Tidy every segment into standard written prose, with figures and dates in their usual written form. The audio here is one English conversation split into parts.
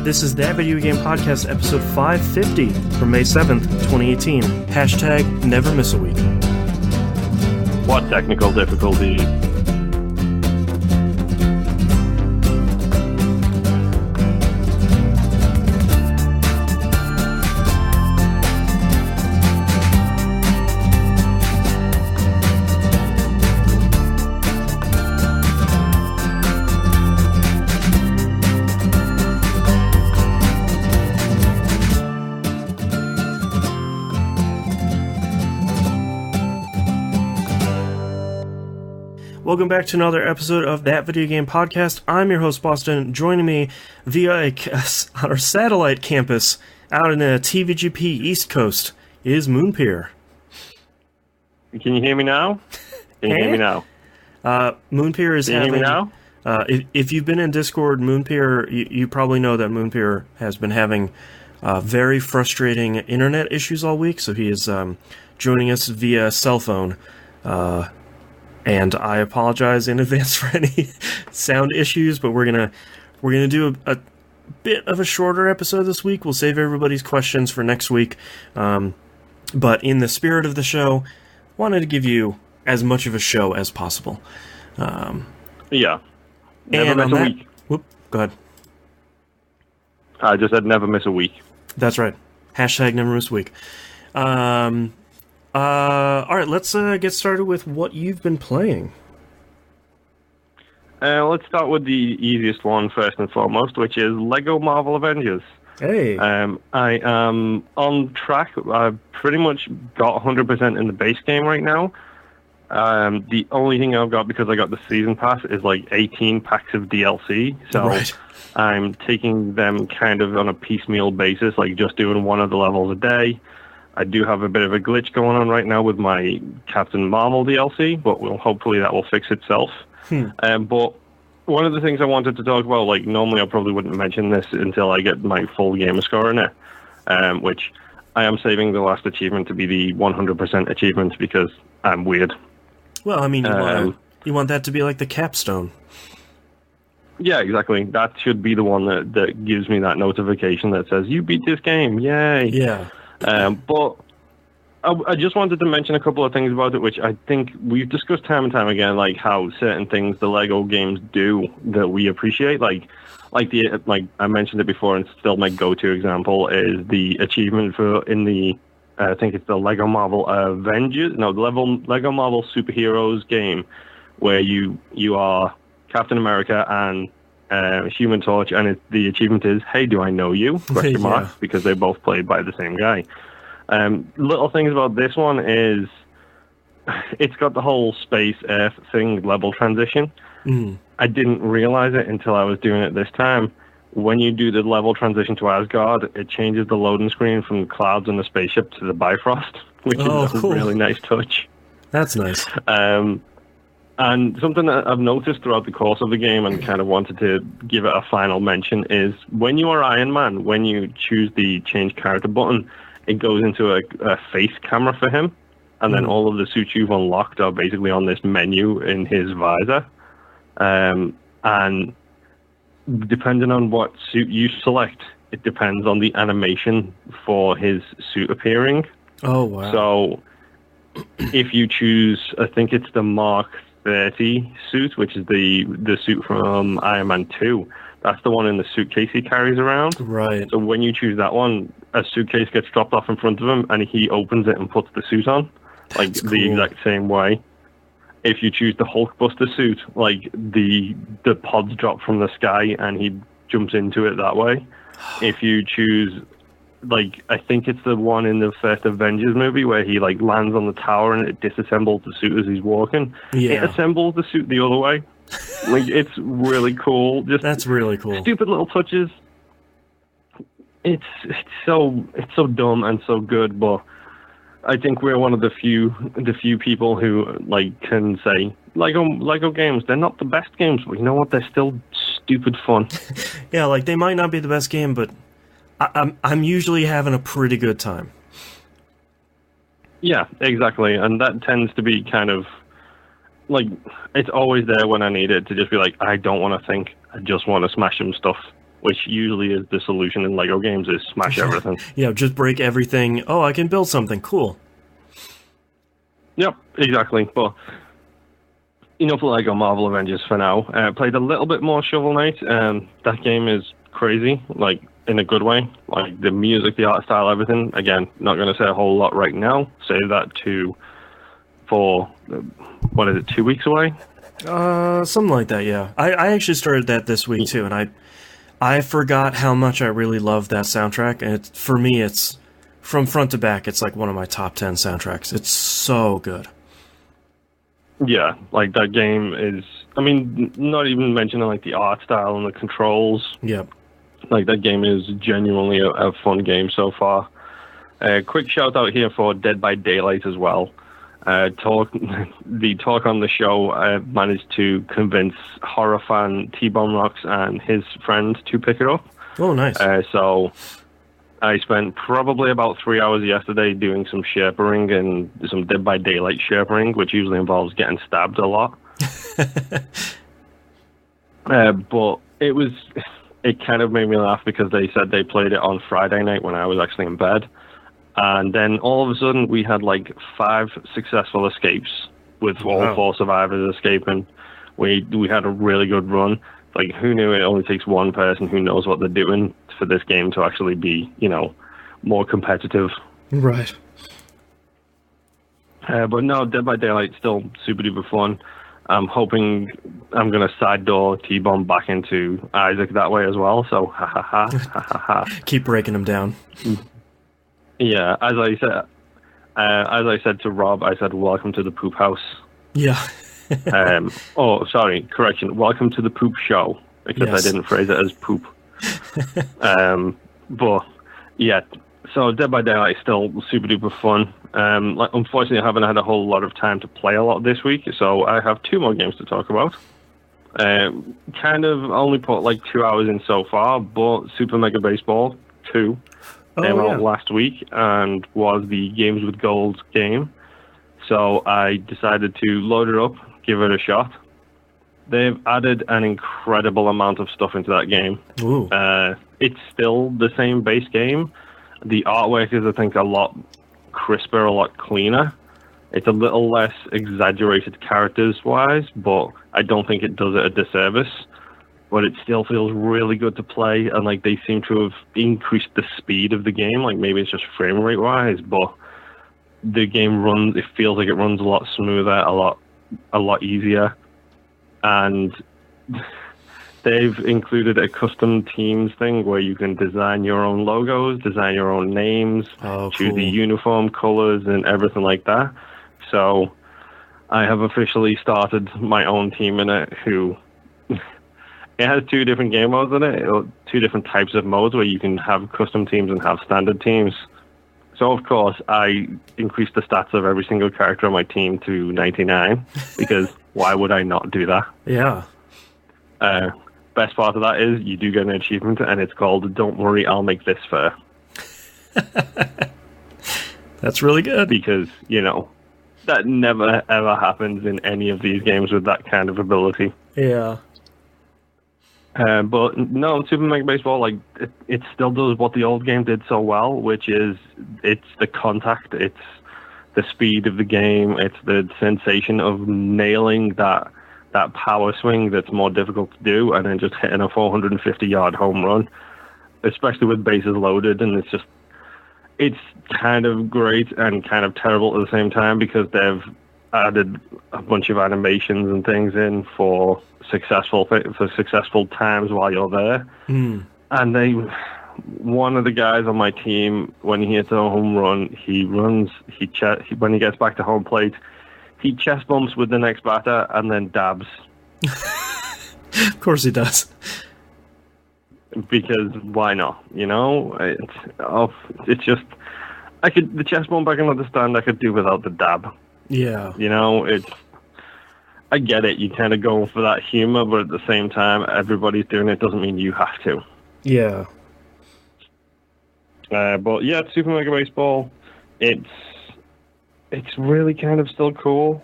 This is That Video Game Podcast, episode 550 from May 7th, 2018. Hashtag never miss a week. What technical difficulties? Welcome back to another episode of That Video Game Podcast. I'm your host, Boston. Joining me via our satellite campus out in the TVGP East Coast is Moonpier. Can you hear me now? Can you hear me now? Moonpier is having... Can you hear me now? If you've been in Discord, Moonpier, you probably know that Moonpier has been having very frustrating internet issues all week, so he is joining us via cell phone. And I apologize in advance for any sound issues, but we're gonna do a bit of a shorter episode this week. We'll save everybody's questions for next week. But in the spirit of the show, wanted to give you as much of a show as possible. Yeah. Never miss a week. Whoop, go ahead. I just said never miss a week. That's right. Hashtag never miss a week. Alright, let's get started with what you've been playing. Let's start with the easiest one first and foremost, which is Lego Marvel Avengers. Hey. I am on track. I've pretty much got 100% in the base game right now. The only thing I've got, because I got the season pass, is like 18 packs of DLC. So right. I'm taking them kind of on a piecemeal basis, like just doing one of the levels a day. I do have a bit of a glitch going on right now with my Captain Marvel DLC, but hopefully that will fix itself. But one of the things I wanted to talk about, like normally I probably wouldn't mention this until I get my full gamer score in it, which I am saving the last achievement to be the 100% achievement because I'm weird. Well, I mean, you want that to be like the capstone. Yeah, exactly. That should be the one that gives me that notification that says, you beat this game, yay! Yeah. But I just wanted to mention a couple of things about it, which I think we've discussed time and time again, like how certain things the Lego games do that we appreciate. Like I mentioned it before, and still my go-to example is the achievement I think it's the Lego Marvel Avengers, the Lego Marvel Superheroes game, where you are Captain America and Human Torch, and the achievement is, hey, do I know you? ? Yeah. Because they're both played by the same guy. Little things about this one is it's got the whole space earth thing level transition. I didn't realize it until I was doing it this time. When you do the level transition to Asgard, it changes the loading screen from the clouds on the spaceship to the Bifrost, which is cool. a really nice touch. That's nice. And something that I've noticed throughout the course of the game and kind of wanted to give it a final mention is when you are Iron Man, when you choose the change character button, it goes into a face camera for him. And then all of the suits you've unlocked are basically on this menu in his visor. And depending on what suit you select, it depends on the animation for his suit appearing. Oh, wow. So if you choose, I think it's the Mark 30 suit, which is the suit from Iron Man 2. That's the one in the suitcase he carries around. Right. So when you choose that one, a suitcase gets dropped off in front of him, and he opens it and puts the suit on, like cool. The exact same way. If you choose the Hulkbuster suit, like the pods drop from the sky, and he jumps into it that way. If you choose, like, I think it's the one in the first Avengers movie where he like lands on the tower and it disassembles the suit as he's walking. Yeah. It assembles the suit the other way. Like, it's really cool. That's really cool. Stupid little touches. It's so dumb and so good, but I think we're one of the few people who like can say Lego games, they're not the best games, but you know what? They're still stupid fun. Yeah, like they might not be the best game, but I'm usually having a pretty good time. Yeah, exactly, and that tends to be kind of like, it's always there when I need it to just be like, I don't want to think, I just want to smash some stuff. which usually is the solution in Lego games, is smash everything. Yeah, just break everything. Oh, I can build something. Cool. Yep, exactly. But enough Lego Marvel Avengers for now. Played a little bit more Shovel Knight. That game is crazy, like, in a good way. Like, the music, the art style, everything. Again, not going to say a whole lot right now. Save that for, what is it, 2 weeks away? Something like that, yeah. I actually started that this week, too, and I forgot how much I really love that soundtrack, and for me, it's, from front to back, it's like one of my top 10 soundtracks. It's so good. Yeah, like, that game is, I mean, not even mentioning, like, the art style and the controls. Yep. Like, that game is genuinely a fun game so far. Quick shout out here for Dead by Daylight as well. The talk on the show managed to convince horror fan T-Bomb Rocks and his friend to pick it up. Oh, nice. So I spent probably about 3 hours yesterday doing some Sherpering and some Dead by Daylight Sherpering, which usually involves getting stabbed a lot. But it kind of made me laugh because they said they played it on Friday night when I was actually in bed. And then all of a sudden we had like 5 successful escapes with all 4 survivors escaping. We had a really good run. Like, who knew it only takes one person who knows what they're doing for this game to actually be, more competitive. Right. But no, Dead by Daylight still super duper fun. I'm hoping I'm going to side door T-Bomb back into Isaac that way as well. So, ha ha ha, ha ha ha. Keep breaking him down. Yeah, as I said to Rob, I said, welcome to the poop house. Yeah. Sorry, correction. Welcome to the poop show, because Yes. I didn't phrase it as poop. But, yeah, so Dead by Daylight is still super duper fun. Unfortunately, I haven't had a whole lot of time to play a lot this week, so I have 2 more games to talk about. Kind of only put like 2 hours in so far, but Super Mega Baseball 2 came out last week and was the Games with Gold game. So I decided to load it up, give it a shot. They've added an incredible amount of stuff into that game. Ooh. It's still the same base game. The artwork is, I think, a lot crisper, a lot cleaner. It's a little less exaggerated characters-wise, but I don't think it does it a disservice. But it still feels really good to play, and like they seem to have increased the speed of the game. Like, maybe it's just frame rate wise, but the game runs. It feels like it runs a lot smoother, a lot easier, and they've included a custom teams thing where you can design your own logos, design your own names, choose the uniform colors, and everything like that. So I have officially started my own team in it. It has 2 different game modes in it, 2 different types of modes where you can have custom teams and have standard teams. So, of course, I increased the stats of every single character on my team to 99, because why would I not do that? Yeah. Best part of that is you do get an achievement, and it's called Don't Worry, I'll Make This Fair. That's really good. Because, that never, ever happens in any of these games with that kind of ability. Yeah. But no, Super Mega Baseball, like, it still does what the old game did so well, which is it's the contact, it's the speed of the game, it's the sensation of nailing that power swing that's more difficult to do, and then just hitting a 450-yard home run, especially with bases loaded. And it's kind of great and kind of terrible at the same time, because they've added a bunch of animations and things in for successful times while you're there. And one of the guys on my team, when he hits a home run, when he gets back to home plate, he chest bumps with the next batter and then dabs. Of course he does. Because why not? It's just, the chest bump I can understand, I could do without the dab. Yeah. I get it. You kind of go for that humor, but at the same time, everybody's doing it doesn't mean you have to. Yeah. But yeah, Super Mega Baseball, it's really kind of still cool.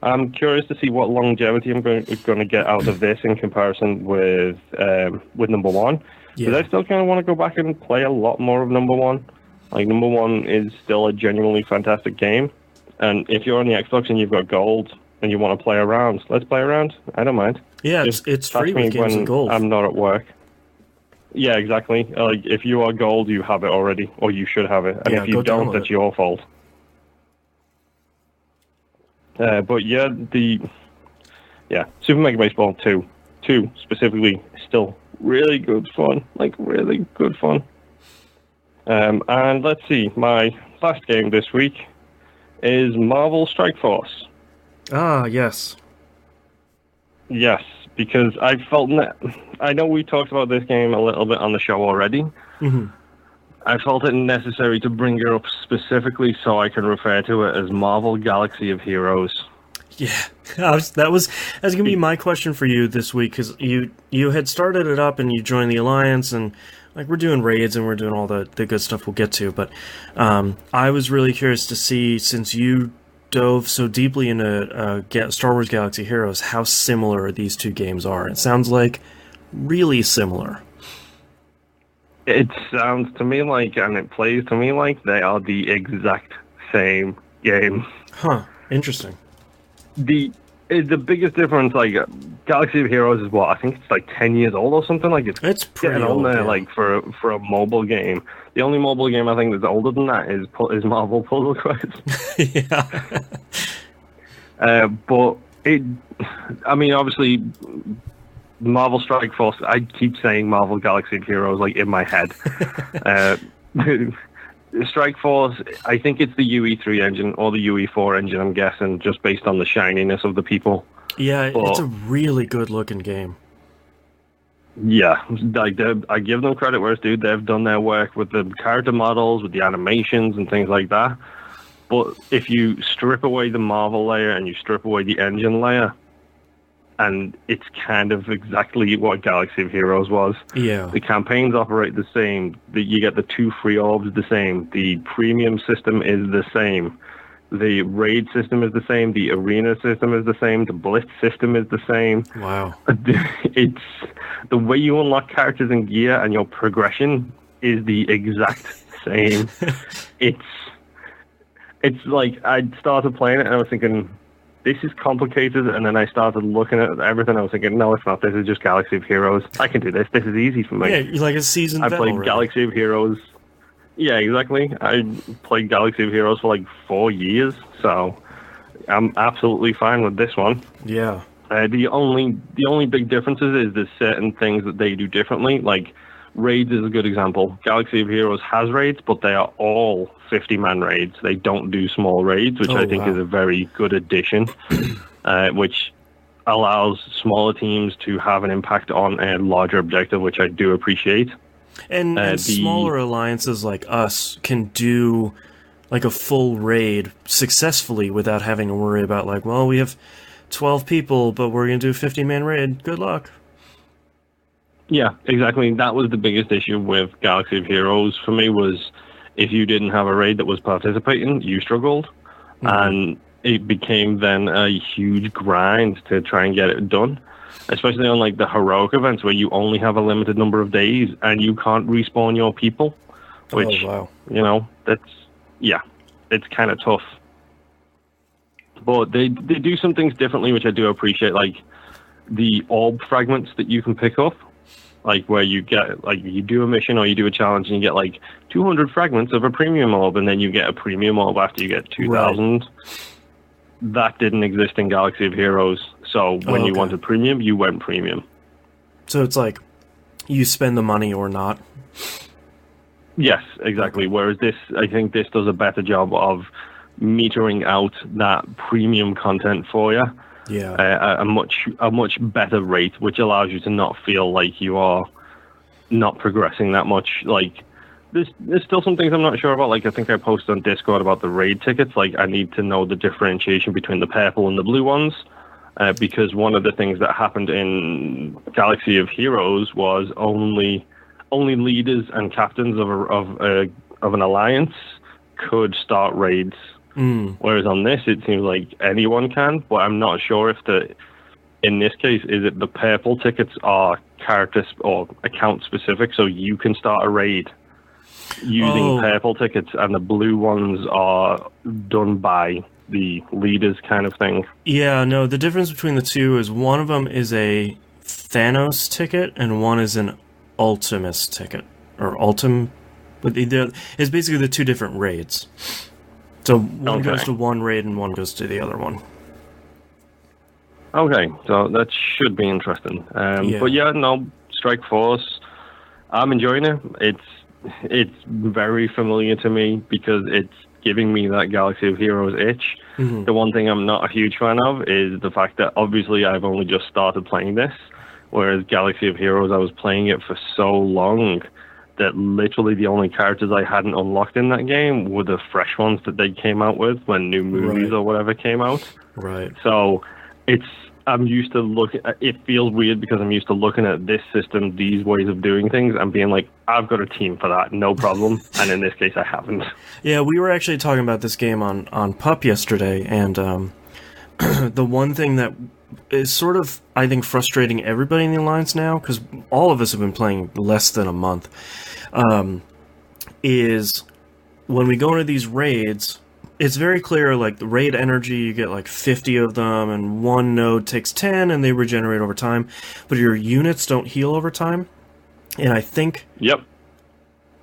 I'm curious to see what longevity I'm going to get out of this in comparison with number 1. Because I still kind of want to go back and play a lot more of number one. Like, number one is still a genuinely fantastic game. And if you're on the Xbox and you've got gold and you want to play around, let's play around. I don't mind. Yeah, it's free with games and gold. I'm not at work. Yeah, exactly. Like, if you are gold, you have it already, or you should have it. And if you don't, that's your fault. But yeah, Super Mega Baseball 2 specifically, is still really good fun. Like, really good fun. And let's see, my last game this week is Marvel Strike Force. Ah, yes. Yes, because I felt... I know we talked about this game a little bit on the show already. Mm-hmm. I felt it necessary to bring it up specifically so I can refer to it as Marvel Galaxy of Heroes. Yeah, that was going to be my question for you this week, because you had started it up and you joined the Alliance, and like, we're doing raids and we're doing all the good stuff we'll get to, but I was really curious to see, since you dove so deeply into Star Wars Galaxy Heroes, how similar these two games are. It sounds like really similar. It sounds to me like, and it plays to me like, they are the exact same game. Huh, interesting. The biggest difference, like, Galaxy of Heroes is what, I think it's like 10 years old or something. Like, it's pretty on there, yeah. Like, for a mobile game. The only mobile game I think that's older than that is Marvel Puzzle Quest. Yeah. But I mean, obviously, Marvel Strike Force, I keep saying Marvel Galaxy of Heroes, like, in my head. Strike Force, I think it's the UE3 engine or the UE4 engine, I'm guessing, just based on the shininess of the people. Yeah, but it's a really good-looking game. Yeah, like, I give them credit where it's due. They've done their work with the character models, with the animations and things like that. But if you strip away the Marvel layer and you strip away the engine layer, and it's kind of exactly what Galaxy of Heroes was. Yeah. The campaigns operate the same. You get the 2 free orbs the same. The premium system is the same. The raid system is the same. The arena system is the same. The blitz system is the same. Wow. It's the way you unlock characters and gear and your progression is the exact same. It's like, I started playing it and I was thinking, this is complicated, and then I started looking at everything. I was thinking, no, it's not. This is just Galaxy of Heroes. I can do this. This is easy for me. Yeah, you're like a seasoned vet played already. Galaxy of Heroes. Yeah, exactly. I played Galaxy of Heroes for like 4 years, so I'm absolutely fine with this one. Yeah. The only big differences is there's certain things that they do differently. Like, raids is a good example. Galaxy of Heroes has raids, but they are all 50-man raids. They don't do small raids, which I think is a very good addition, which allows smaller teams to have an impact on a larger objective, which I do appreciate. And smaller alliances like us can do like a full raid successfully without having to worry about, like, well, we have 12 people, but we're going to do a 50-man raid. Good luck. Yeah, exactly. That was the biggest issue with Galaxy of Heroes for me, was if you didn't have a raid that was participating, you struggled. Mm-hmm. And it became then a huge grind to try and get it done, especially on like the heroic events where you only have a limited number of days and you can't respawn your people, which, you know, it's kind of tough. But they do some things differently, which I do appreciate, like the orb fragments that you can pick up. Like, where you get, like, you do a mission or you do a challenge and you get, like, 200 fragments of a premium orb, and then you get a premium orb after you get 2,000. Right. That didn't exist in Galaxy of Heroes, so when you wanted premium, you went premium. So it's like, you spend the money or not? Yes, exactly. Whereas this, I think this does a better job of metering out that premium content for you. Yeah, a much better rate, which allows you to not feel like you are not progressing that much. Like, there's still some things I'm not sure about. Like, I think I posted on Discord about the raid tickets. Like, I need to know the differentiation between the purple and the blue ones, because one of the things that happened in Galaxy of Heroes was only leaders and captains of an alliance could start raids. Whereas on this, it seems like anyone can, but I'm not sure if in this case, is it the purple tickets are or account specific, so you can start a raid using purple tickets, and the blue ones are done by the leaders kind of thing. Yeah, no, the difference between the two is one of them is a Thanos ticket and one is an Ultimus ticket. Or Ultim... But it's basically the two different raids. So one goes to one raid and one goes to the other one. Okay, so that should be interesting. But yeah, no, Strike Force, I'm enjoying it. It's very familiar to me because it's giving me that Galaxy of Heroes itch. Mm-hmm. The one thing I'm not a huge fan of is the fact that obviously I've only just started playing this, whereas Galaxy of Heroes, I was playing it for so long that literally the only characters I hadn't unlocked in that game were the fresh ones that they came out with when new movies or whatever came out. Right. So I'm used to looking. It feels weird because I'm used to looking at this system, these ways of doing things, and being like, I've got a team for that, no problem. And in this case, I haven't. Yeah, we were actually talking about this game on Pup yesterday, and the one thing that is sort of, I think, frustrating everybody in the Alliance now, because all of us have been playing less than a month, is when we go into these raids, it's very clear, like, the raid energy, you get like 50 of them, and one node takes 10, and they regenerate over time, but your units don't heal over time. And I think... Yep.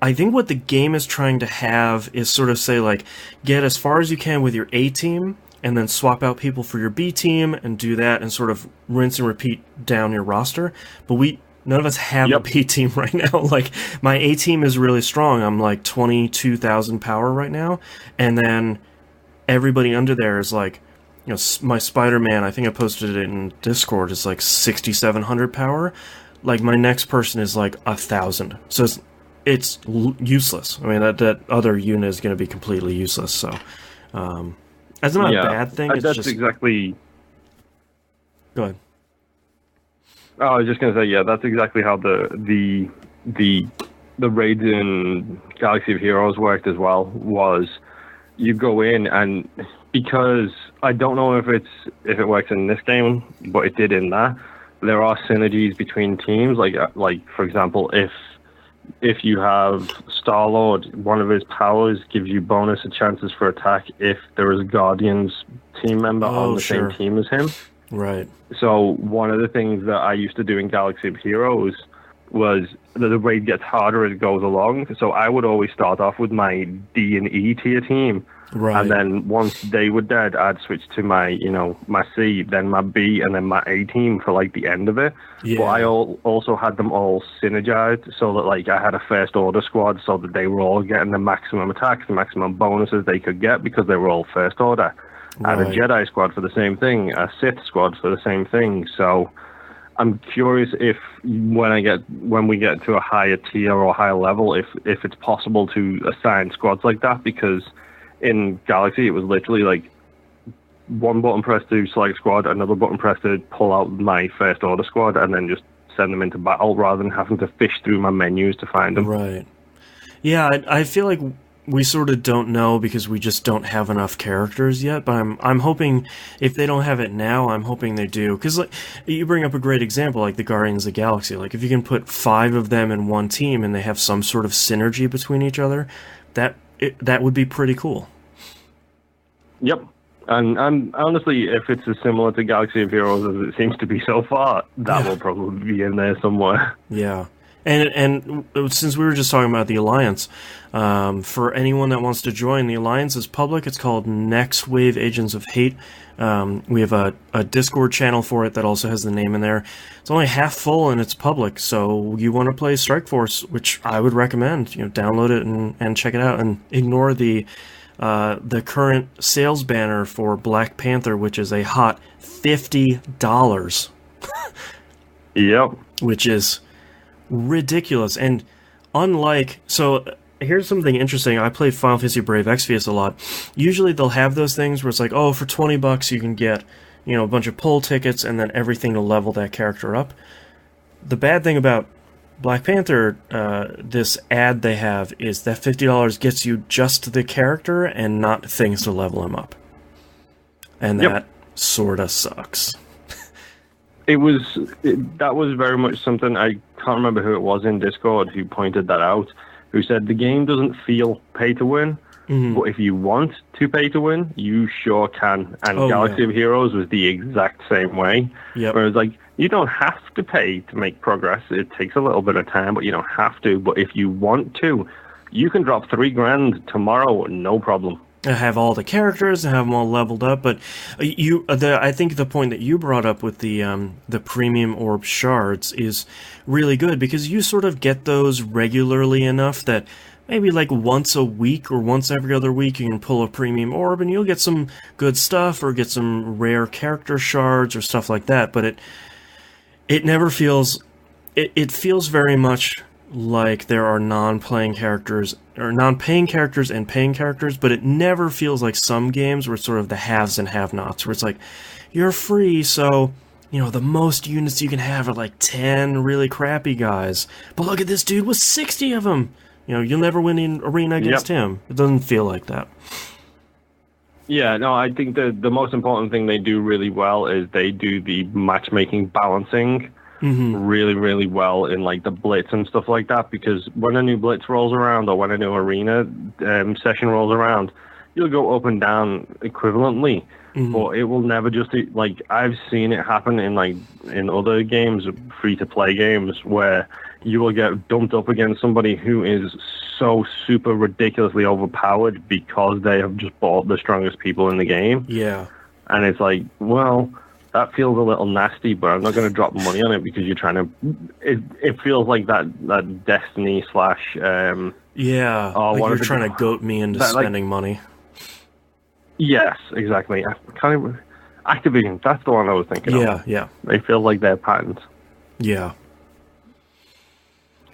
I think what the game is trying to have is sort of say, like, get as far as you can with your A team, and then swap out people for your B team, and do that, and sort of rinse and repeat down your roster. But none of us have a B team right now. Like, my A team is really strong. I'm like 22,000 power right now. And then everybody under there is like, you know, my Spider-Man, I think I posted it in Discord, is like 6,700 power. Like, my next person is like 1,000. So it's useless. I mean, that other unit is going to be completely useless. So, that's not a bad thing. It's that's just... exactly... Go ahead. Oh, I was just going to say, that's exactly how the raids in Galaxy of Heroes worked as well, was you go in, and because I don't know if it works in this game, but it did in that, there are synergies between teams, like for example, if you have Star-Lord, one of his powers gives you bonus chances for attack if there is a Guardians team member on the same team as him. Right. So one of the things that I used to do in Galaxy of Heroes was that the raid gets harder as it goes along. So I would always start off with my D and E tier team. Right. And then once they were dead, I'd switch to my C, then my B, and then my A team for like the end of it. Yeah. But I also had them all synergized so that like I had a first order squad so that they were all getting the maximum attacks, the maximum bonuses they could get because they were all first order. Right. I had a Jedi squad for the same thing, a Sith squad for the same thing. So I'm curious if when we get to a higher tier or higher level, if it's possible to assign squads like that, because in Galaxy it was literally like one button press to select squad, another button press to pull out my first order squad, and then just send them into battle rather than having to fish through my menus to find them. Right. Yeah, I feel like we sort of don't know because we just don't have enough characters yet, but I'm hoping if they don't have it now, I'm hoping they do. Because like, you bring up a great example, like the Guardians of the Galaxy. Like, if you can put 5 of them in one team and they have some sort of synergy between each other, that would be pretty cool. Yep. And honestly, if it's as similar to Galaxy of Heroes as it seems to be so far, that will probably be in there somewhere. Yeah. And since we were just talking about the Alliance, for anyone that wants to join, the Alliance is public. It's called Next Wave Agents of Hate. We have a Discord channel for it that also has the name in there. It's only half full and it's public, so you want to play Strike Force, which I would recommend. Download it and check it out, and ignore the current sales banner for Black Panther, which is a hot $50. Yep. Which is ridiculous. And so here's something interesting. I play Final Fantasy Brave Exvius a lot. Usually they'll have those things where it's like, for $20 you can get, a bunch of pull tickets and then everything to level that character up. The bad thing about Black Panther, this ad they have, is that $50 gets you just the character and not things to level him up. And that sorta sucks. That was very much something. I can't remember who it was in Discord who pointed that out, who said the game doesn't feel pay to win, but if you want to pay to win, you sure can. And Galaxy of Heroes was the exact same way. Yep. Where it's like, you don't have to pay to make progress. It takes a little bit of time, but you don't have to. But if you want to, you can drop $3,000 tomorrow, no problem. Have all the characters and have them all leveled up, but I think the point that you brought up with the premium orb shards is really good, because you sort of get those regularly enough that maybe like once a week or once every other week you can pull a premium orb and you'll get some good stuff or get some rare character shards or stuff like that. But it never feels it feels very much like there are non-playing characters or non-paying characters and paying characters, but it never feels like some games where it's sort of the haves and have-nots, where it's like, you're free, so, the most units you can have are like 10 really crappy guys, but look at this dude with 60 of them. You'll never win an arena against him. It doesn't feel like that. Yeah, no, I think the most important thing they do really well is they do the matchmaking balancing really, really well in like the blitz and stuff like that, because when a new blitz rolls around or when a new arena session rolls around, you'll go up and down equivalently, but it will never just like, I've seen it happen in other games, free-to-play games, where you will get dumped up against somebody who is so super ridiculously overpowered because they have just bought the strongest people in the game. Yeah. And it's like, well, that feels a little nasty, but I'm not going to drop money on it because you're trying to... It feels like that Destiny / yeah, like you're trying to goat me into spending money. Yes, exactly. Activision, that's the one I was thinking of. Yeah. They feel like they're patents. Yeah.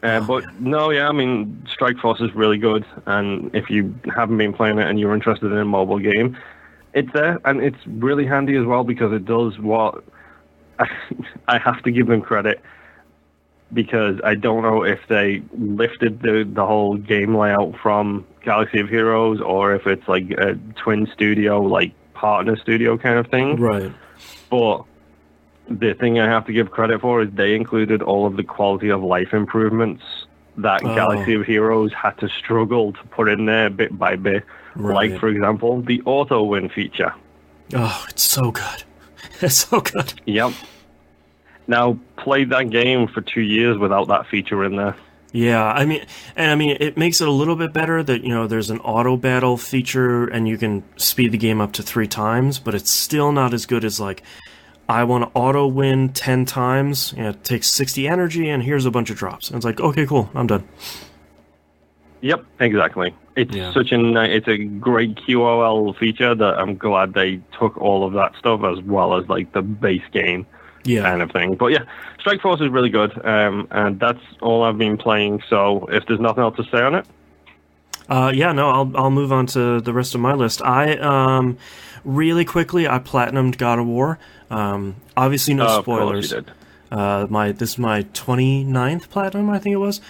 But no, I mean, Strike Force is really good, and if you haven't been playing it and you're interested in a mobile game, it's there, and it's really handy as well because it does what I have to give them credit, because I don't know if they lifted the whole game layout from Galaxy of Heroes or if it's like a twin studio, like partner studio kind of thing. Right. But the thing I have to give credit for is they included all of the quality of life improvements that Galaxy of Heroes had to struggle to put in there bit by bit. Right. Like, for example, the auto win feature. Oh, it's so good. It's so good. Yep. Now, played that game for 2 years without that feature in there. Yeah, I mean, it makes it a little bit better that, there's an auto battle feature and you can speed the game up to 3 times, but it's still not as good as, like, I want to auto win 10 times, it takes 60 energy, and here's a bunch of drops. And it's like, okay, cool, I'm done. Yep, exactly. It's it's a great QOL feature that I'm glad they took all of that stuff as well as like the base game kind of thing. But yeah, Strike Force is really good, and that's all I've been playing. So if there's nothing else to say on it, I'll move on to the rest of my list. I really quickly I platinumed God of War. Obviously no spoilers. Of course you did. This is my 29th platinum, I think it was.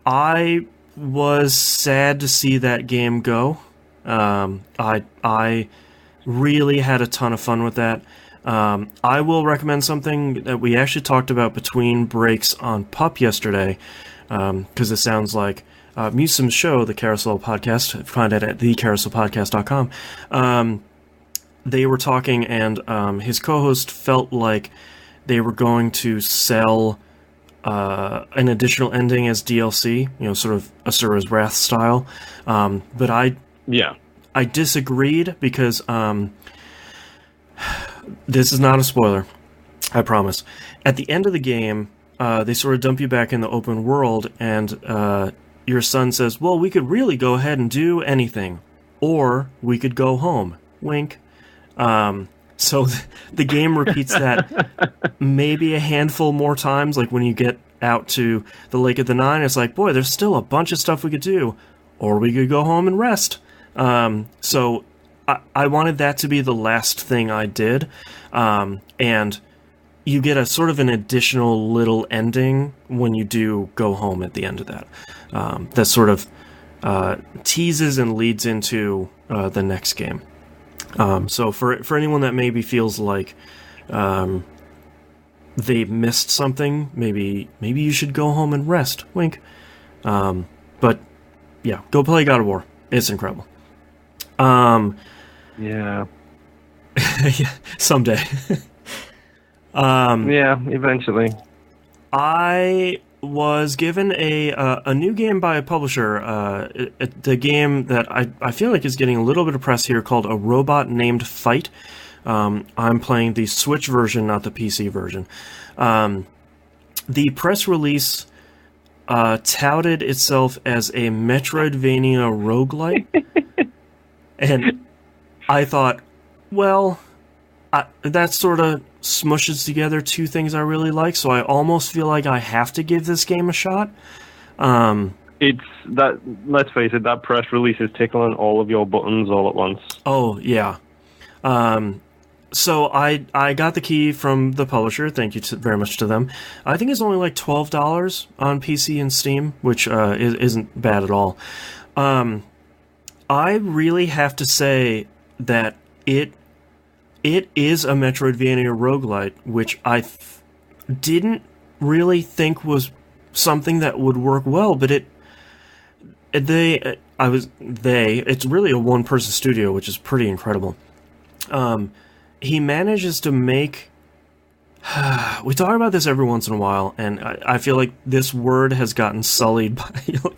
I was sad to see that game go. I really had a ton of fun with that. I will recommend something that we actually talked about between breaks on Pup yesterday, because it sounds like Musim's show, the Carousel Podcast. Find it at thecarouselpodcast.com. They were talking, and his co-host felt like they were going to sell an additional ending as DLC, sort of Asura's Wrath style. But I disagreed because this is not a spoiler, I promise. At the end of the game, they sort of dump you back in the open world, and your son says, well, we could really go ahead and do anything, or we could go home. Wink. So the game repeats that maybe a handful more times, like when you get out to the Lake of the Nine, it's like, boy, there's still a bunch of stuff we could do, or we could go home and rest. So I wanted that to be the last thing I did, and you get a sort of an additional little ending when you do go home at the end of that. That sort of teases and leads into the next game. So for anyone that maybe feels like they missed something. Maybe you should go home and rest. Wink. But yeah, go play God of War. It's incredible. Yeah. Yeah, someday. Yeah, eventually. I was given a new game by a publisher, the game that I feel like is getting a little bit of press here, called A Robot Named Fight. I'm playing the Switch version, not the PC version. The press release touted itself as a Metroidvania roguelite, and I thought, well, that sort of smushes together two things I really like, so I almost feel like I have to give this game a shot. It's that. Let's face it. That press release is tickling all of your buttons all at once. Oh yeah. So I got the key from the publisher. Thank you very much to them. I think it's only like $12 on PC and Steam, which isn't bad at all. I really have to say that it is a Metroidvania roguelite, which I didn't really think was something that would work well, but it's really a one-person studio, which is pretty incredible. He manages to make... we talk about this every once in a while, and I feel like this word has gotten sullied by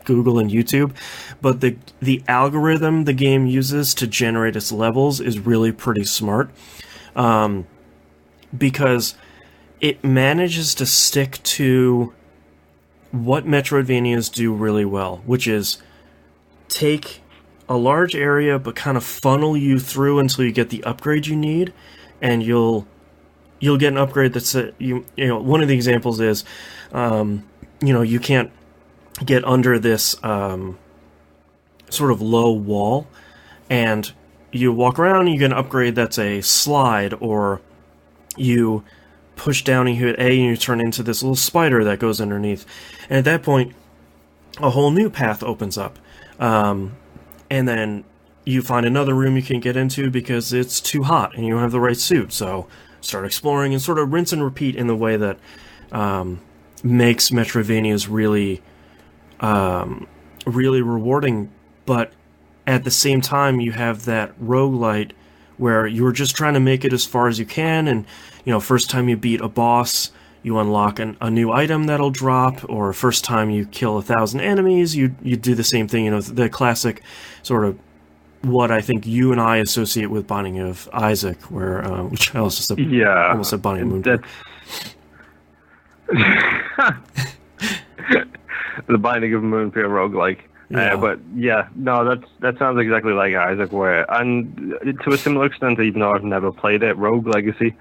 Google and YouTube, but the algorithm the game uses to generate its levels is really pretty smart, because it manages to stick to what Metroidvanias do really well, which is take a large area but kind of funnel you through until you get the upgrade you need, and you'll get an upgrade that's one of the examples is you can't get under this sort of low wall, and you walk around and you get an upgrade that's a slide, or you push down and you hit A and you turn into this little spider that goes underneath, and at that point a whole new path opens up, and then you find another room you can't get into because it's too hot and you don't have the right suit, so start exploring, and sort of rinse and repeat in the way that makes Metroidvanias really really rewarding. But at the same time, you have that roguelite where you're just trying to make it as far as you can, and first time you beat a boss, you unlock a new item that'll drop, or first time you kill 1,000 enemies, you do the same thing. The classic sort of what I think you and I associate with Binding of Isaac, where which I also said, almost said Binding of Moon. The Binding of Moonpier roguelike. Yeah. But yeah, no, that sounds exactly like Isaac, and to a similar extent, even though I've never played it, Rogue Legacy,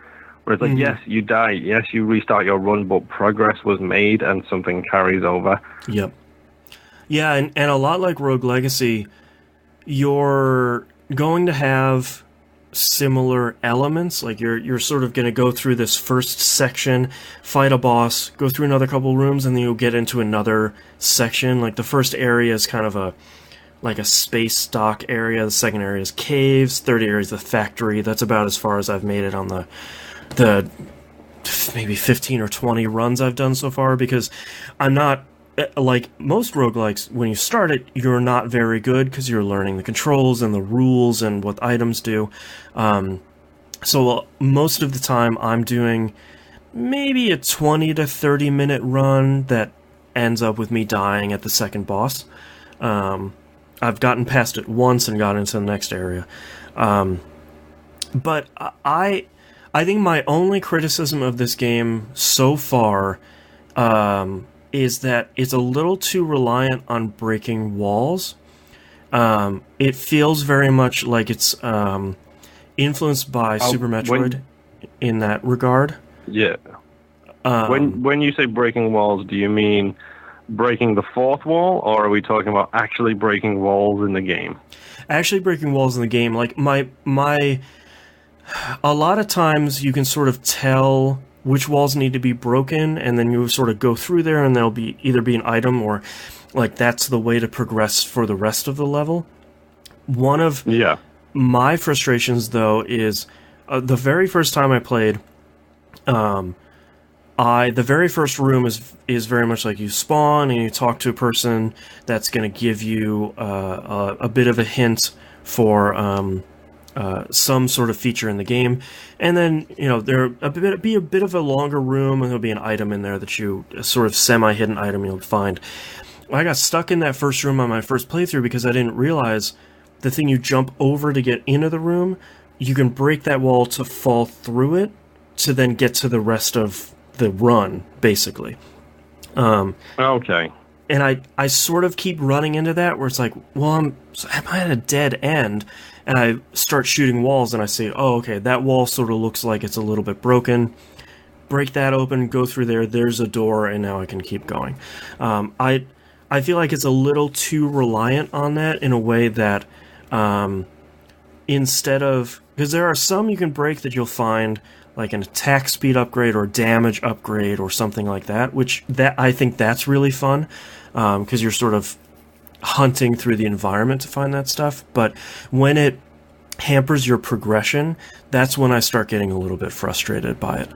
where it's like, yes, you die, yes, you restart your run, but progress was made and something carries over. Yep. Yeah, and a lot like Rogue Legacy, you're going to have similar elements. Like you're sort of going to go through this first section, fight a boss, go through another couple rooms, and then you'll get into another section. Like the first area is kind of a space dock area. The second area is caves. Third area is the factory. That's about as far as I've made it on the maybe 15 or 20 runs I've done so far, because I'm not like most roguelikes. When you start it, you're not very good because you're learning the controls and the rules and what items do. So most of the time I'm doing maybe a 20 to 30 minute run that ends up with me dying at the second boss. I've gotten past it once and got into the next area. But I think my only criticism of this game so far is that it's a little too reliant on breaking walls. It feels very much like it's influenced by Super Metroid in that regard. Yeah. When you say breaking walls, do you mean breaking the fourth wall, or are we talking about actually breaking walls in the game? Actually breaking walls in the game. Like a lot of times you can sort of tell which walls need to be broken, and then you sort of go through there, and there'll be either be an item or like that's the way to progress for the rest of the level. One of my frustrations, though, is the very first time I played, the very first room is very much like you spawn and you talk to a person that's going to give you a bit of a hint for some sort of feature in the game, and then there'll be a bit of a longer room, and there'll be an item in there that a sort of semi-hidden item you'll find. I got stuck in that first room on my first playthrough because I didn't realize the thing you jump over to get into the room, you can break that wall to fall through it to then get to the rest of the run, basically. Okay. And I sort of keep running into that where it's like, well, am I at a dead end? And I start shooting walls and I say, oh, okay, that wall sort of looks like it's a little bit broken. Break that open, go through there, there's a door, and now I can keep going. I feel like it's a little too reliant on that in a way that instead of... Because there are some you can break that you'll find like an attack speed upgrade or damage upgrade or something like that, I think that's really fun, because you're sort of hunting through the environment to find that stuff. But when it hampers your progression, that's when I start getting a little bit frustrated by it.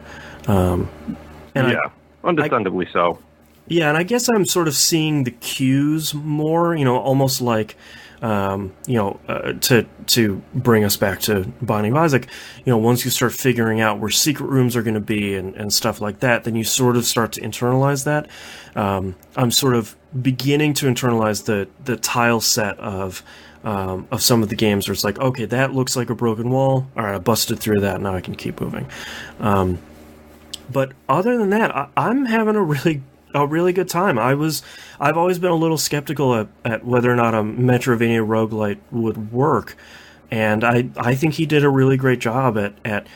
Understandably so. Yeah, and I guess I'm sort of seeing the cues more, almost like, to bring us back to Binding of Isaac, once you start figuring out where secret rooms are going to be and stuff like that, then you sort of start to internalize that. I'm sort of beginning to internalize the tile set of some of the games where it's like, okay, that looks like a broken wall. All right, I busted through that. Now I can keep moving. But other than that, I'm having a really good time. I've always been a little skeptical at whether or not a Metroidvania roguelite would work, and I think he did a really great job at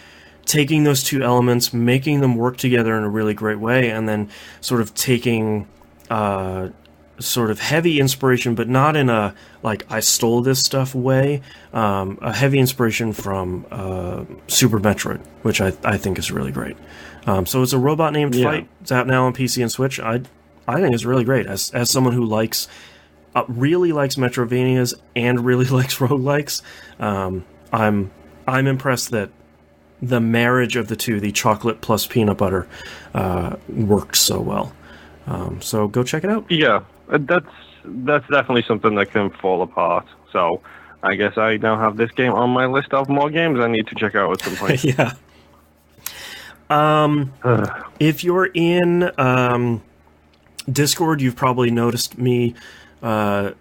taking those two elements, making them work together in a really great way, and then sort of taking sort of heavy inspiration, but not in a like I stole this stuff way. A heavy inspiration from Super Metroid, which I think is really great. So it's a robot named Fight. It's out now on PC and Switch. I think it's really great. As someone who really likes Metroidvanias and really likes roguelikes, I'm impressed that the marriage of the two, the chocolate plus peanut butter, worked so well. So go check it out. Yeah, that's definitely something that can fall apart. So I guess I now have this game on my list of more games I need to check out at some point. Yeah. If you're in Discord, you've probably noticed me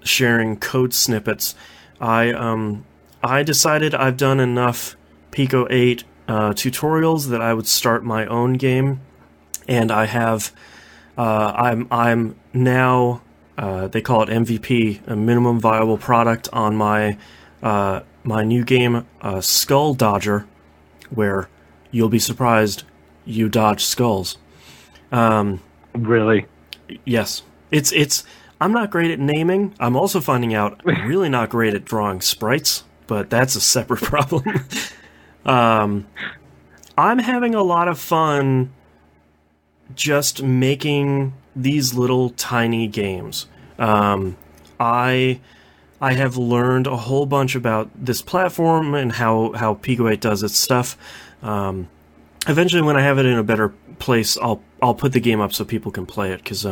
sharing code snippets. I decided I've done enough Pico 8 tutorials that I would start my own game, and I have I'm now they call it MVP, a minimum viable product, on my my new game Skull Dodger, where you'll be surprised you dodge skulls. Really? Yes. It's I'm not great at naming. I'm also finding out I'm really not great at drawing sprites, but that's a separate problem. I'm having a lot of fun just making these little tiny games. I have learned a whole bunch about this platform and how Pico 8 does its stuff. Eventually, when I have it in a better place, I'll put the game up so people can play it, because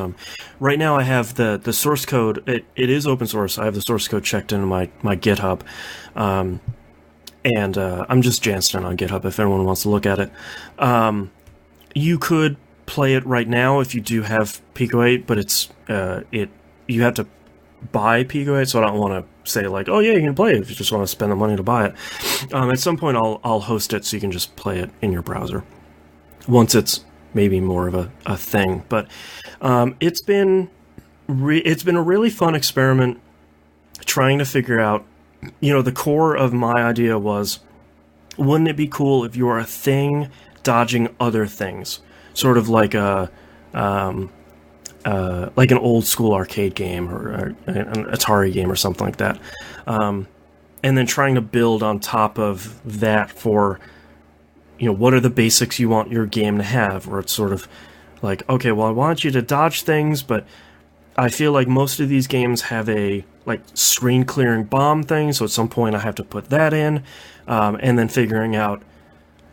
right now I have the source code. It is open source. I have the source code checked into my GitHub, and I'm just Jansen on GitHub if anyone wants to look at it. You could play it right now if you do have Pico 8, but you have to buy Pico 8, so I don't want to say like, oh yeah, you can play it if you just want to spend the money to buy it. At some point I'll host it so you can just play it in your browser once it's maybe more of a thing. But it's been a really fun experiment trying to figure out, the core of my idea was, wouldn't it be cool if you were a thing dodging other things, sort of like like an old school arcade game or an Atari game or something like that. And then trying to build on top of that for, what are the basics you want your game to have, where it's sort of like, okay, well, I want you to dodge things, but I feel like most of these games have a screen clearing bomb thing, so at some point I have to put that in, and then figuring out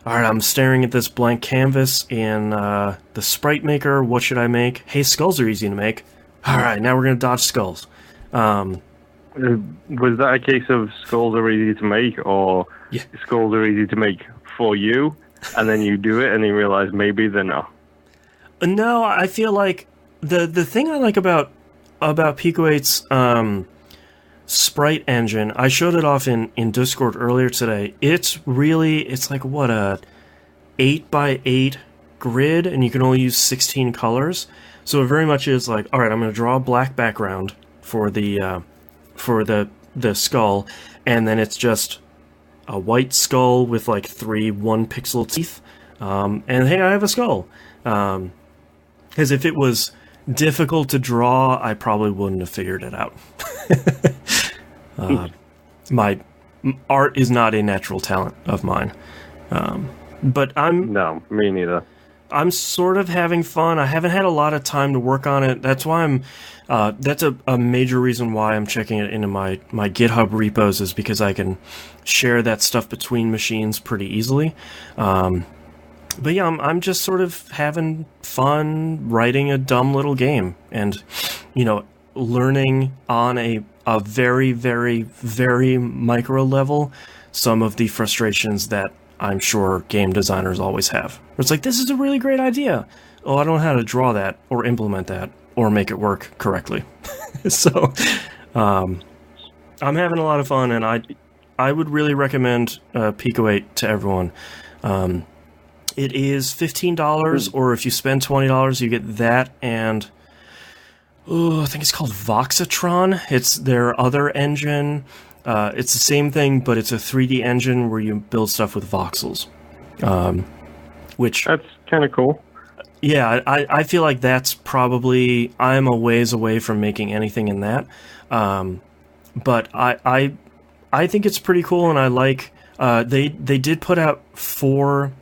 all right, I'm staring at this blank canvas in the sprite maker. What should I make? Hey, skulls are easy to make. All right, now we're going to dodge skulls. Was that a case of skulls are easy to make, or skulls are easy to make for you, and then you do it and you realize maybe they're not? No, I feel like the thing I like about Pico 8's sprite engine, I showed it off in Discord earlier today. It's like what, a 8x8 grid, and you can only use 16 colors. So it very much is like, all right, I'm going to draw a black background for the skull, and then it's just a white skull with like 3 1-pixel teeth. And hey, I have a skull. Because if it was difficult to draw, I probably wouldn't have figured it out. My art is not a natural talent of mine. But No, me neither. I'm sort of having fun. I haven't had a lot of time to work on it. That's why that's a major reason why I'm checking it into my GitHub repos, is because I can share that stuff between machines pretty easily. But yeah, I'm just sort of having fun writing a dumb little game and, learning on a very, very, very micro level some of the frustrations that I'm sure game designers always have. It's like, this is a really great idea. Oh, I don't know how to draw that or implement that or make it work correctly. So, I'm having a lot of fun, and I would really recommend Pico 8 to everyone. It is $15, or if you spend $20, you get that, and I think it's called Voxatron. It's their other engine. It's the same thing, but it's a 3D engine where you build stuff with voxels. Which that's kind of cool. Yeah, I feel like that's probably, I'm a ways away from making anything in that. But I think it's pretty cool, and I like they did put out 4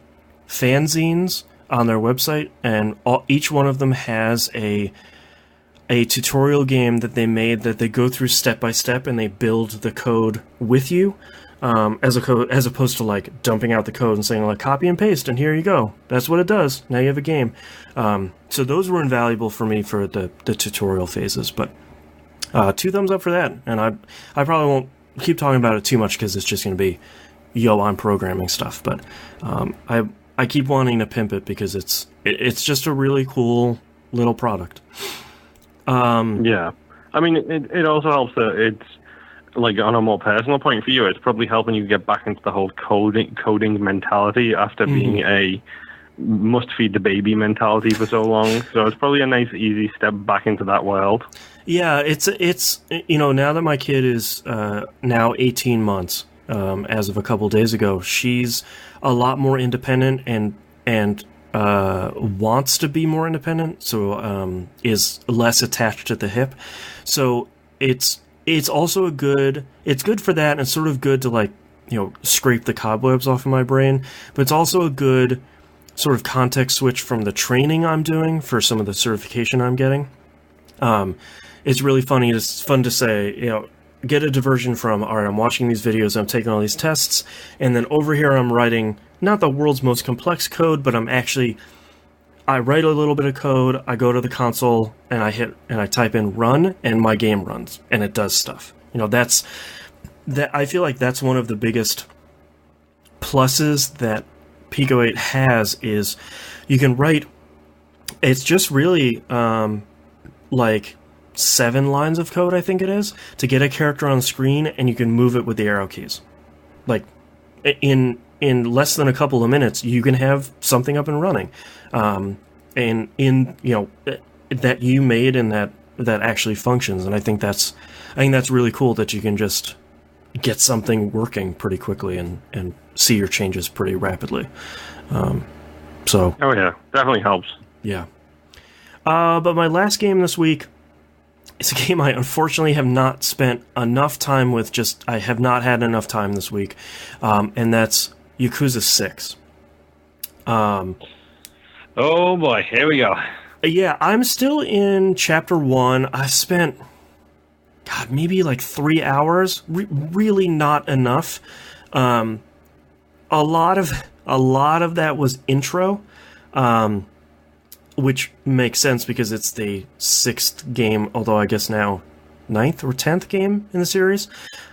fanzines on their website, and each one of them has a tutorial game that they made that they go through step by step, and they build the code with you, as opposed to like dumping out the code and saying like copy and paste and here you go. That's what it does. Now you have a game. So those were invaluable for me for the tutorial phases. But 2 thumbs up for that. And I probably won't keep talking about it too much because it's just going to be, I'm programming stuff. But I keep wanting to pimp it because it's just a really cool little product. Yeah, I mean, it also helps that it's like on a more personal point for you. It's probably helping you get back into the whole coding mentality after being a must feed the baby mentality for so long. So it's probably a nice, easy step back into that world. Yeah, it's now that my kid is now 18 months, as of a couple days ago, she's a lot more independent and wants to be more independent, so is less attached to the hip. So it's also it's good for that, and it's sort of good to like scrape the cobwebs off of my brain. But it's also a good sort of context switch from the training I'm doing for some of the certification I'm getting. It's really funny. It's fun to say, get a diversion from, all right, I'm watching these videos, I'm taking all these tests, and then over here I'm writing not the world's most complex code, but I write a little bit of code, I go to the console, and I type in run, and my game runs, and it does stuff. I feel like that's one of the biggest pluses that Pico 8 has, is you can write, it's just really, like 7 lines of code, I think it is, to get a character on screen, and you can move it with the arrow keys. Like, in less than a couple of minutes, you can have something up and running, and that you made and that actually functions. And I think that's really cool that you can just get something working pretty quickly and see your changes pretty rapidly. Oh yeah, definitely helps. Yeah. But my last game this week is a game I unfortunately have not spent enough time with. I have not had enough time this week, and that's Yakuza 6. Oh boy, here we go. Yeah, I'm still in Chapter 1. I've spent, maybe like 3 hours. Really not enough. a lot of that was intro, which makes sense because it's the 6th game, although I guess now 9th or 10th game in the series.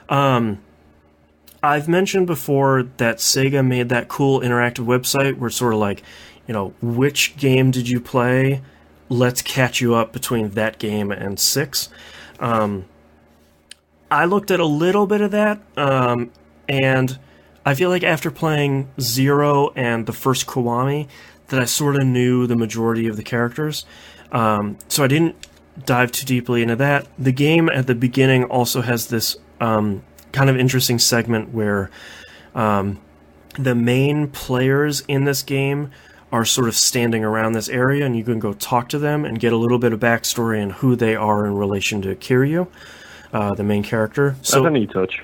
I've mentioned before that Sega made that cool interactive website where it's sort of like, which game did you play? Let's catch you up between that game and 6. I looked at a little bit of that, and I feel like after playing 0 and the first Kiwami, that I sort of knew the majority of the characters. So I didn't dive too deeply into that. The game at the beginning also has this kind of interesting segment where the main players in this game are sort of standing around this area, and you can go talk to them and get a little bit of backstory on who they are in relation to Kiryu, the main character. So, that's a neat touch.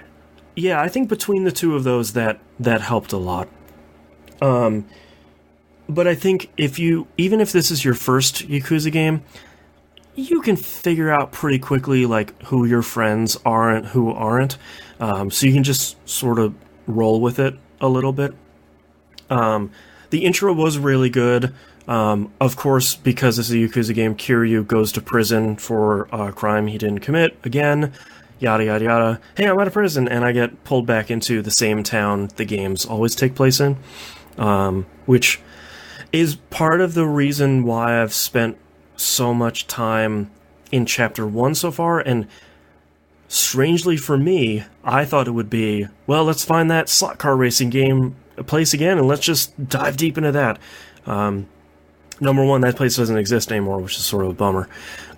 Yeah, I think between the two of those, that helped a lot. But I think even if this is your first Yakuza game, you can figure out pretty quickly like who your friends are and who aren't. So you can just sort of roll with it a little bit. The intro was really good. Of course, because this is a Yakuza game, Kiryu goes to prison for a crime he didn't commit again. Yada, yada, yada. Hey, I'm out of prison, and I get pulled back into the same town the games always take place in. Which is part of the reason why I've spent so much time in Chapter 1 so far, and strangely for me, I thought it would be, well, let's find that slot car racing game place again, and let's just dive deep into that. Number one, that place doesn't exist anymore, which is sort of a bummer.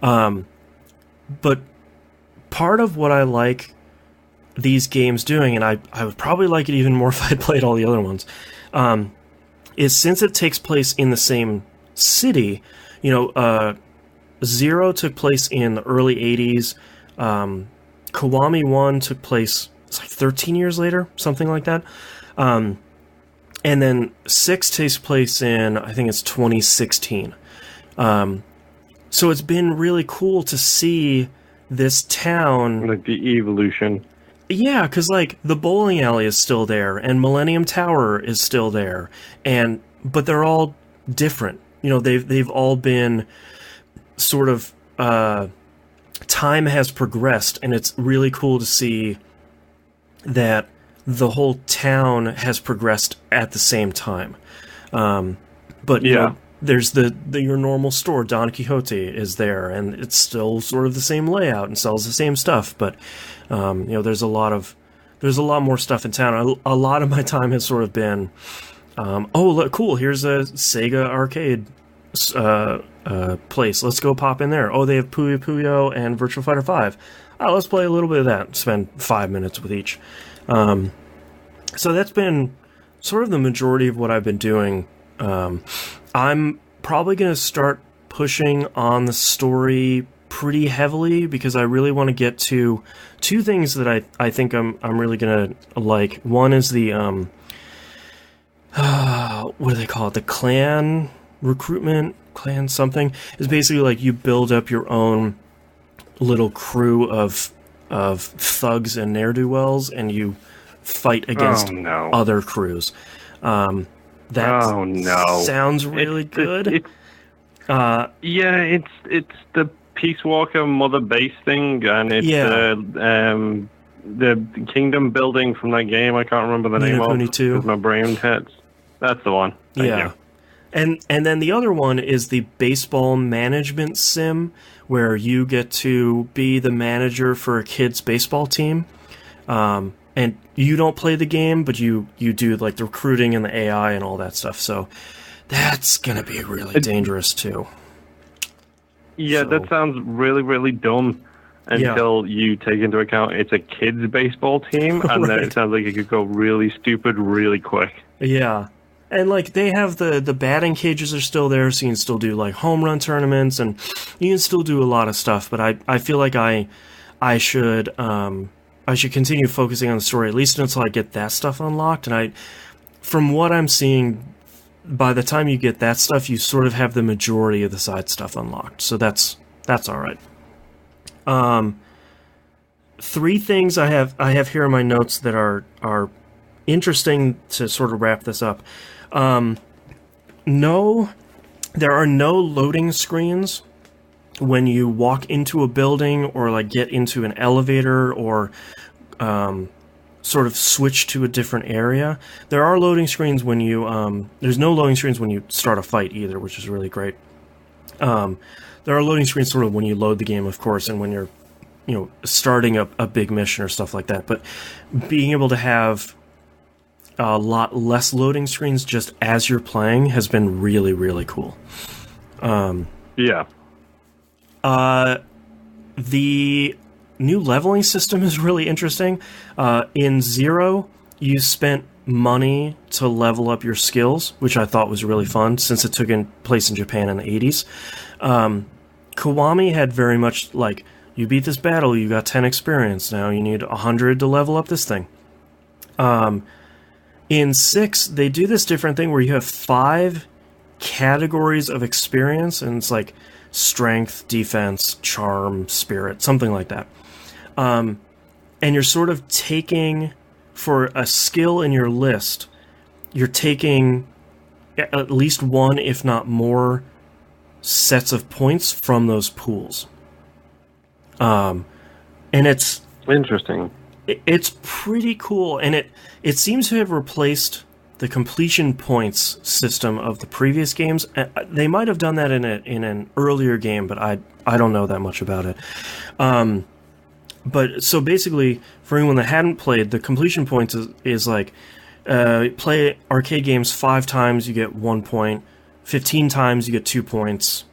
But part of what I like these games doing, and I would probably like it even more if I played all the other ones, is since it takes place in the same city, 0 took place in the early 80s, Kiwami 1 took place, it's like 13 years later, something like that. And then 6 takes place in, I think it's 2016. So it's been really cool to see this town. Like the evolution. Yeah, because like the bowling alley is still there, and Millennium Tower is still there, but they're all different. They've all been sort of time has progressed, and it's really cool to see that the whole town has progressed at the same time. But there's your normal store, Don Quixote, is there, and it's still sort of the same layout and sells the same stuff. But there's a lot more stuff in town. A lot of my time has sort of been, look, cool, here's a Sega arcade place. Let's go pop in there. Oh, they have Puyo Puyo and Virtua Fighter 5. Let's play a little bit of that. Spend 5 minutes with each. So that's been sort of the majority of what I've been doing. I'm probably going to start pushing on the story pretty heavily because I really want to get to 2 things that I think I'm really going to like. One is the what do they call it? The clan recruitment, clan something. It's basically like you build up your own little crew of thugs and ne'er-do-wells, and you fight against other crews. That sounds really good. It's the Peace Walker Mother Base thing, and it's the kingdom building from that game. I can't remember the name of it because my brain hurts. That's the one. Thank you. And then the other one is the baseball management sim, where you get to be the manager for a kid's baseball team. And you don't play the game, but you do like the recruiting and the AI and all that stuff. So that's going to be really dangerous too. Yeah, that sounds really, really dumb until you take into account it's a kid's baseball team, and then it sounds like it could go really stupid really quick. Yeah. And like they have the batting cages are still there, so you can still do like home run tournaments, and you can still do a lot of stuff. But I feel like I should continue focusing on the story at least until I get that stuff unlocked. And from what I'm seeing, by the time you get that stuff, you sort of have the majority of the side stuff unlocked. So that's all right. 3 things I have here in my notes that are interesting to sort of wrap this up. No, there are no loading screens when you walk into a building or like get into an elevator or sort of switch to a different area. There are loading screens when you there's no loading screens when you start a fight either, which is really great. There are loading screens sort of when you load the game, of course, and when you're starting a big mission or stuff like that. But being able to have a lot less loading screens just as you're playing has been really, really cool. Yeah. The new leveling system is really interesting. In Zero, you spent money to level up your skills, which I thought was really fun since it took place in Japan in the 80s. Kiwami had very much like, you beat this battle, you got 10 experience, now you need 100 to level up this thing. In 6, they do this different thing where you have 5 categories of experience, and it's like strength, defense, charm, spirit, something like that. And you're sort of taking, for a skill in your list, you're taking at least one, if not more, sets of points from those pools. And it's interesting. It's pretty cool, and it seems to have replaced the completion points system of the previous games. They might have done that in an earlier game, but I don't know that much about it. But so basically, for anyone that hadn't played, the completion points is like play arcade games 5 times, you get 1 point. 15 times, you get 2 points.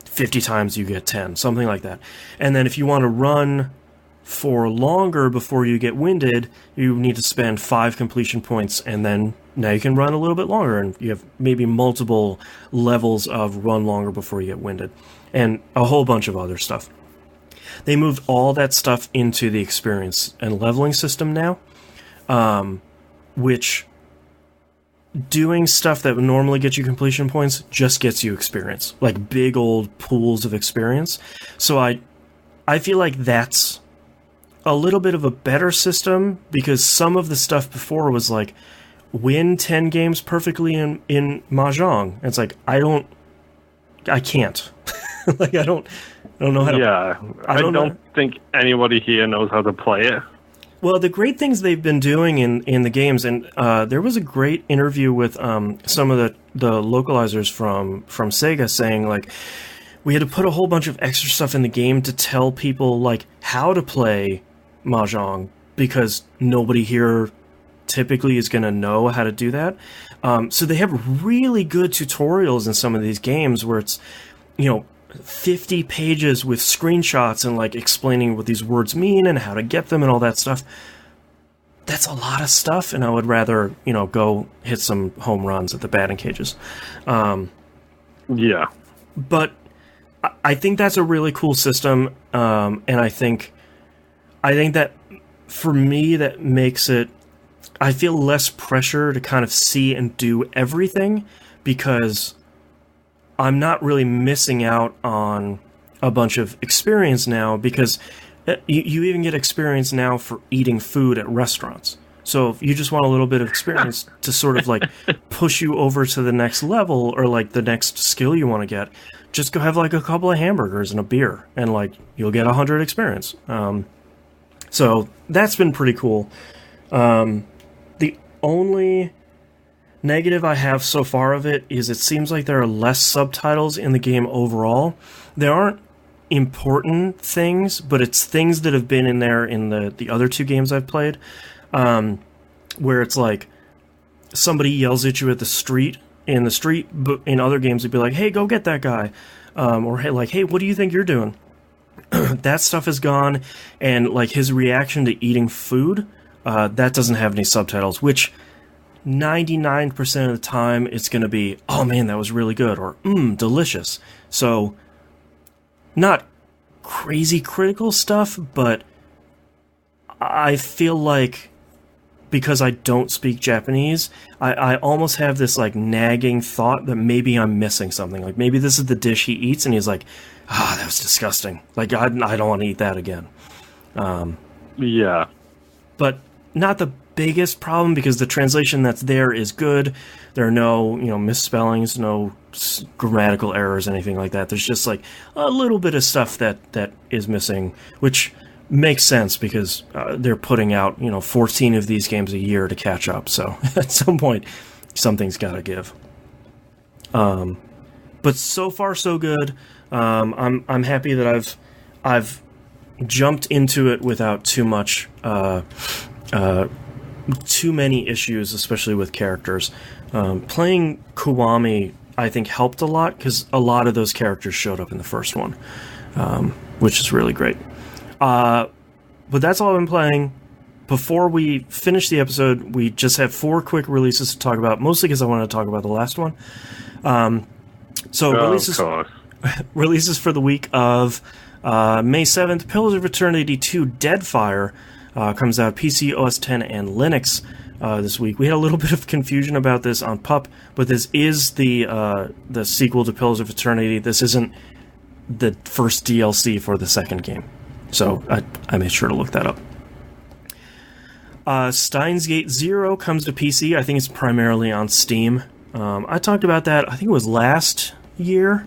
50 times, you get 10. Something like that. And then if you want to run for longer before you get winded, you need to spend 5 completion points, and then now you can run a little bit longer, and you have maybe multiple levels of run longer before you get winded, and a whole bunch of other stuff. They moved all that stuff into the experience and leveling system now, which doing stuff that would normally get you completion points just gets you experience, like big old pools of experience. So I feel like that's a little bit of a better system, because some of the stuff before was like, win 10 games perfectly in Mahjong. It's like, I can't. Like, I don't know how to... Yeah, I don't think anybody here knows how to play it. Well, the great things they've been doing in the games, and there was a great interview with some of the localizers from Sega saying, like, we had to put a whole bunch of extra stuff in the game to tell people, like, how to play Mahjong, because nobody here typically is going to know how to do that. So they have really good tutorials in some of these games where it's, 50 pages with screenshots and like explaining what these words mean and how to get them and all that stuff. That's a lot of stuff, and I would rather, go hit some home runs at the batting cages. Yeah. But I think that's a really cool system, and I think that for me that makes it, I feel less pressure to kind of see and do everything, because I'm not really missing out on a bunch of experience now, because you even get experience now for eating food at restaurants. So if you just want a little bit of experience to sort of like push you over to the next level, or like the next skill you want to get, just go have like a couple of hamburgers and a beer, and like you'll get 100 experience. So that's been pretty cool. The only negative I have so far of it is it seems like there are less subtitles in the game overall. There aren't important things, but it's things that have been in there in the other 2 games I've played, where it's like somebody yells at you at the street, but in other games it'd be like, hey, go get that guy, or hey, like, hey, what do you think you're doing? That stuff is gone, and like his reaction to eating food, that doesn't have any subtitles, which 99% of the time it's going to be, oh man, that was really good, or delicious. So not crazy critical stuff, but I feel like because I don't speak Japanese, I almost have this like nagging thought that maybe I'm missing something. Like maybe this is the dish he eats and he's like, that was disgusting. Like I don't want to eat that again. Yeah. But not the biggest problem because the translation that's there is good. There are no, misspellings, no grammatical errors, anything like that. There's just like a little bit of stuff that is missing, which makes sense because they're putting out, 14 of these games a year to catch up. So at some point, something's got to give. But so far so good. I'm happy that I've jumped into it without too much too many issues, especially with characters. Playing Kiwami, I think, helped a lot because a lot of those characters showed up in the first one, which is really great. But that's all I've been playing. Before we finish the episode, we just have 4 quick releases to talk about, mostly because I want to talk about the last one. Releases for the week of May 7th, Pillars of Eternity 2 Deadfire comes out PC, OS X, and Linux this week. We had a little bit of confusion about this on PUP, but this is the sequel to Pillars of Eternity. This isn't the first DLC for the second game. So I made sure to look that up. Steins Gate Zero comes to PC. I think it's primarily on Steam. I talked about that, I think it was last year.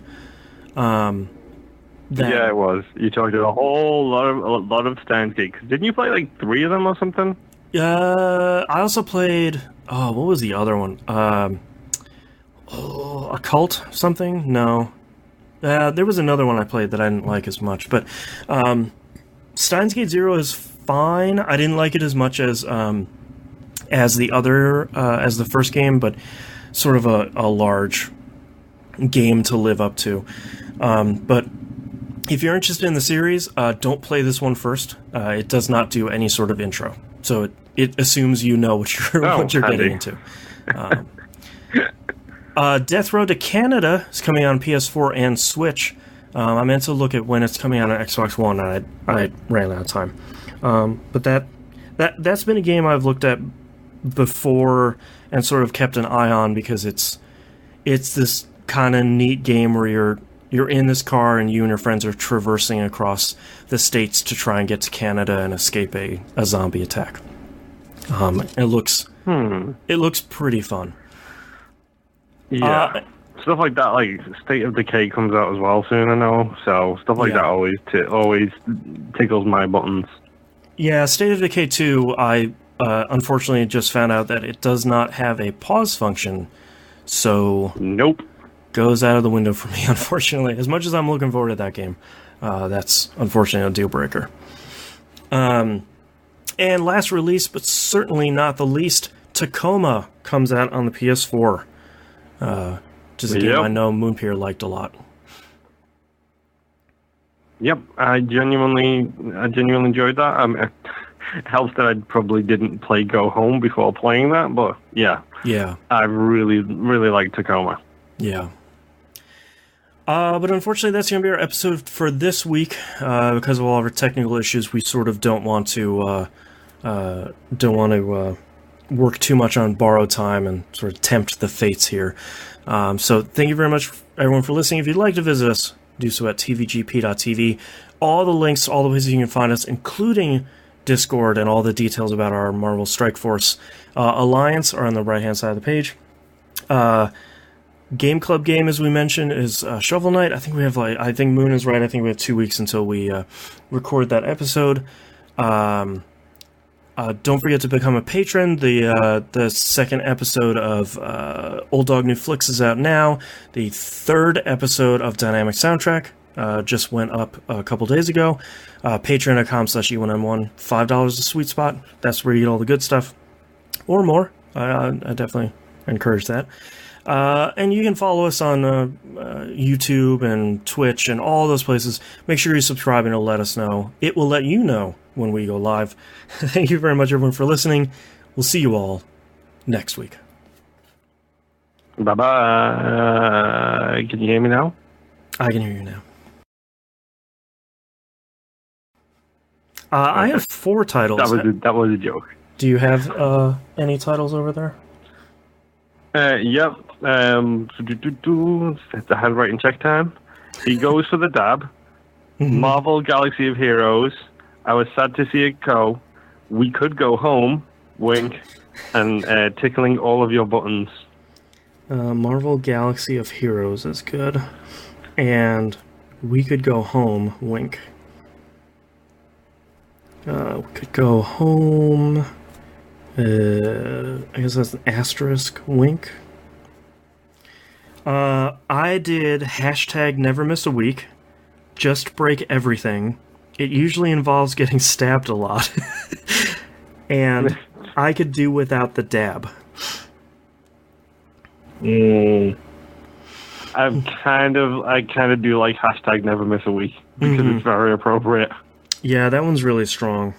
Yeah, it was. You talked about a lot of Steins Gate. Didn't you play like 3 of them or something? I also played. Oh, what was the other one? Occult something? No. There was another one I played that I didn't like as much. But Steins Gate Zero is fine. I didn't like it as much as the first game, but sort of a large game to live up to. But if you're interested in the series, don't play this one first. It does not do any sort of intro, so it assumes you know what you're getting into. Death Road to Canada is coming out on PS4 and Switch. I meant to look at when it's coming out on Xbox One, and I ran out of time. But that's been a game I've looked at before and sort of kept an eye on because it's this kind of neat game where you're in this car and you and your friends are traversing across the states to try and get to Canada and escape a zombie attack. It looks pretty fun. Yeah. Stuff like that, like State of Decay comes out as well soon, I know. So stuff like that always tickles my buttons. Yeah, State of Decay 2, I unfortunately just found out that it does not have a pause function. So nope. Goes out of the window for me, unfortunately. As much as I'm looking forward to that game, that's unfortunately a deal breaker. And last release, but certainly not the least, Tacoma comes out on the PS4. Which is a game I know Moonpier liked a lot. Yep, I genuinely enjoyed that. It helps that I probably didn't play Go Home before playing that, but yeah, I really liked Tacoma. Yeah. But unfortunately, that's going to be our episode for this week. Because of all of our technical issues, we sort of don't want to work too much on borrowed time and sort of tempt the fates here. So thank you very much, everyone, for listening. If you'd like to visit us, do so at tvgp.tv. All the links, all the places you can find us, including Discord and all the details about our Marvel Strike Force Alliance, are on the right-hand side of the page. Game Club game, as we mentioned, is Shovel Knight. I think Moon is right. I think we have 2 weeks until we record that episode. Don't forget to become a patron. The second episode of Old Dog New Flicks is out now. The third episode of Dynamic Soundtrack just went up a couple days ago. Patreon.com/E1M1. $5 is a sweet spot. That's where you get all the good stuff. Or more. I definitely encourage that. And you can follow us on YouTube and Twitch and all those places. Make sure you subscribe and it'll let us know. It will let you know when we go live. Thank you very much, everyone, for listening. We'll see you all next week. Bye-bye. Can you hear me now? I can hear you now. I have 4 titles. That was a joke. Do you have any titles over there? Yep. The handwriting check time. He goes for the dab. Marvel Galaxy of Heroes. I was sad to see it go. We could go home. wink, and tickling all of your buttons. Marvel Galaxy of Heroes is good. And we could go home, wink. We could go home. I guess that's an asterisk, wink. I did hashtag never miss a week. Just break everything. It usually involves getting stabbed a lot. And I could do without the dab. I kind of do like hashtag never miss a week because it's very appropriate. Yeah, that one's really strong.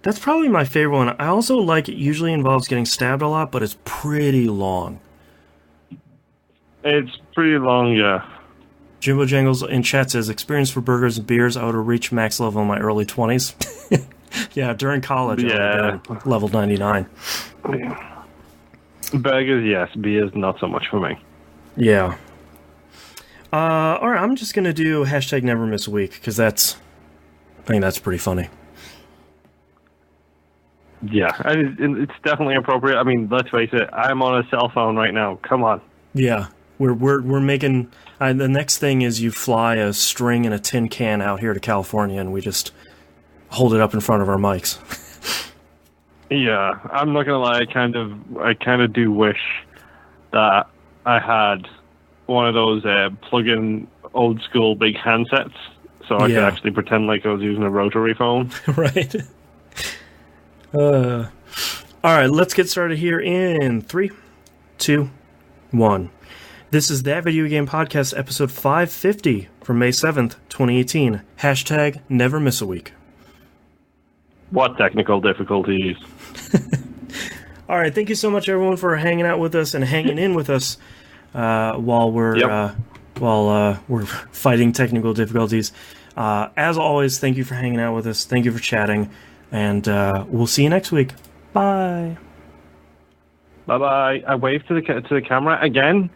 That's probably my favorite one. I also like it usually involves getting stabbed a lot, but it's pretty long. It's pretty long, yeah. Jimbo Jangles in chat says, experience for burgers and beers, I would have reached max level in my early 20s. Yeah, during college, I would have been level 99. Yeah. Burgers, yes. Beers, not so much for me. Yeah. Alright, I'm just going to do hashtag never miss a week, because I think that's pretty funny. Yeah, and it's definitely appropriate. I mean, let's face it, I'm on a cell phone right now. Come on. Yeah, we're making... the next thing is you fly a string and a tin can out here to California, and we just hold it up in front of our mics. Yeah, I'm not gonna lie. I kind of do wish that I had one of those plug-in old school big handsets, so I could actually pretend like I was using a rotary phone. Right. All right, let's get started here in 3, 2, 1. This is That Video Game Podcast, episode 550 from May 7th, 2018. Hashtag never miss a week. What technical difficulties? All right, thank you so much, everyone, for hanging out with us and hanging in with us while we're fighting technical difficulties. As always, thank you for hanging out with us. Thank you for chatting, and we'll see you next week. Bye. Bye bye. I waved to the camera again.